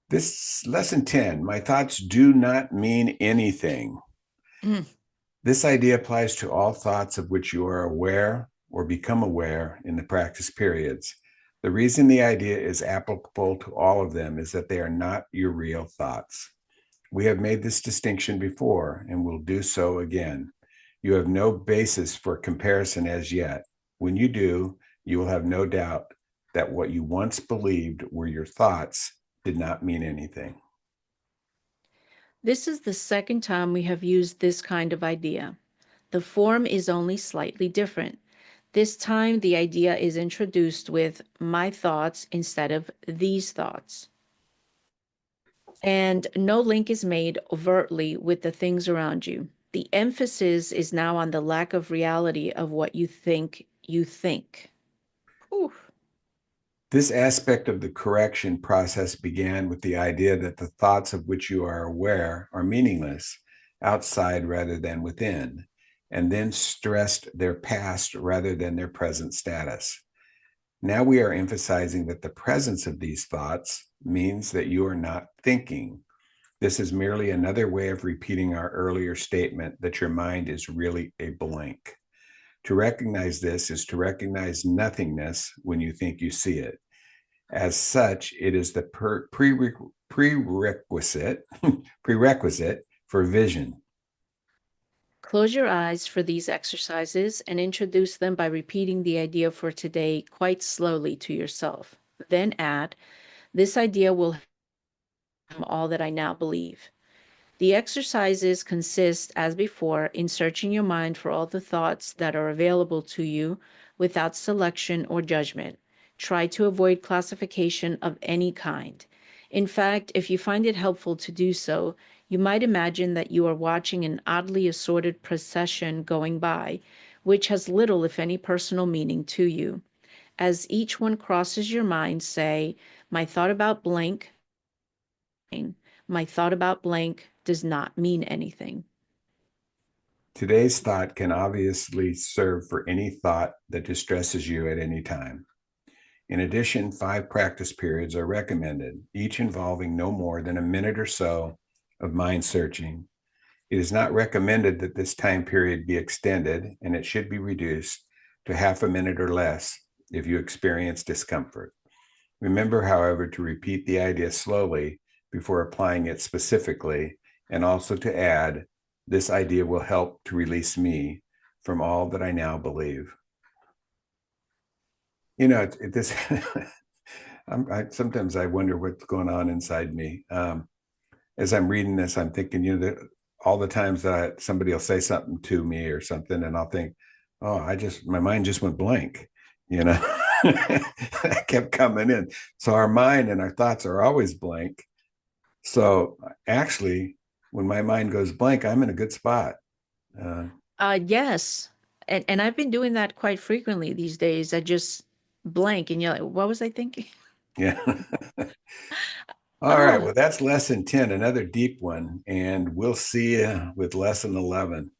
This lesson 10, my thoughts do not mean anything. Mm. This idea applies to all thoughts of which you are aware or become aware in the practice periods. The reason the idea is applicable to all of them is that they are not your real thoughts. We have made this distinction before and will do so again. You have no basis for comparison as yet. When you do, you will have no doubt that what you once believed were your thoughts did not mean anything. This is the second time we have used this kind of idea. The form is only slightly different. This time, the idea is introduced with my thoughts instead of these thoughts. And no link is made overtly with the things around you. The emphasis is now on the lack of reality of what you think you think. Whew. This aspect of the correction process began with the idea that the thoughts of which you are aware are meaningless, outside rather than within, and then stressed their past rather than their present status. Now we are emphasizing that the presence of these thoughts means that you are not thinking. This is merely another way of repeating our earlier statement that your mind is really a blank. To recognize this is to recognize nothingness when you think you see it. As such, it is the prerequisite prerequisite for vision. Close your eyes for these exercises and introduce them by repeating the idea for today quite slowly to yourself. Then add, this idea will become all that I now believe. The exercises consist, as before, in searching your mind for all the thoughts that are available to you without selection or judgment. Try to avoid classification of any kind. In fact, if you find it helpful to do so, you might imagine that you are watching an oddly assorted procession going by, which has little, if any, personal meaning to you. As each one crosses your mind, say, my thought about blank, my thought about blank does not mean anything. Today's thought can obviously serve for any thought that distresses you at any time. In addition, 5 practice periods are recommended, each involving no more than a minute or so of mind searching. It is not recommended that this time period be extended, and it should be reduced to half a minute or less if you experience discomfort. Remember, however, to repeat the idea slowly before applying it specifically, and also to add, this idea will help to release me from all that I now believe. This sometimes I wonder what's going on inside me. As I'm reading this, I'm thinking, that all the times that somebody will say something to me or something, and I'll think, oh, my mind just went blank, you know. That kept coming in. So our mind and our thoughts are always blank. So actually, when my mind goes blank, I'm in a good spot. Uh, Yes. And I've been doing that quite frequently these days. I just blank and you're like, what was I thinking? yeah. All right. Oh, Well, that's lesson 10, another deep one. And we'll see you with lesson 11.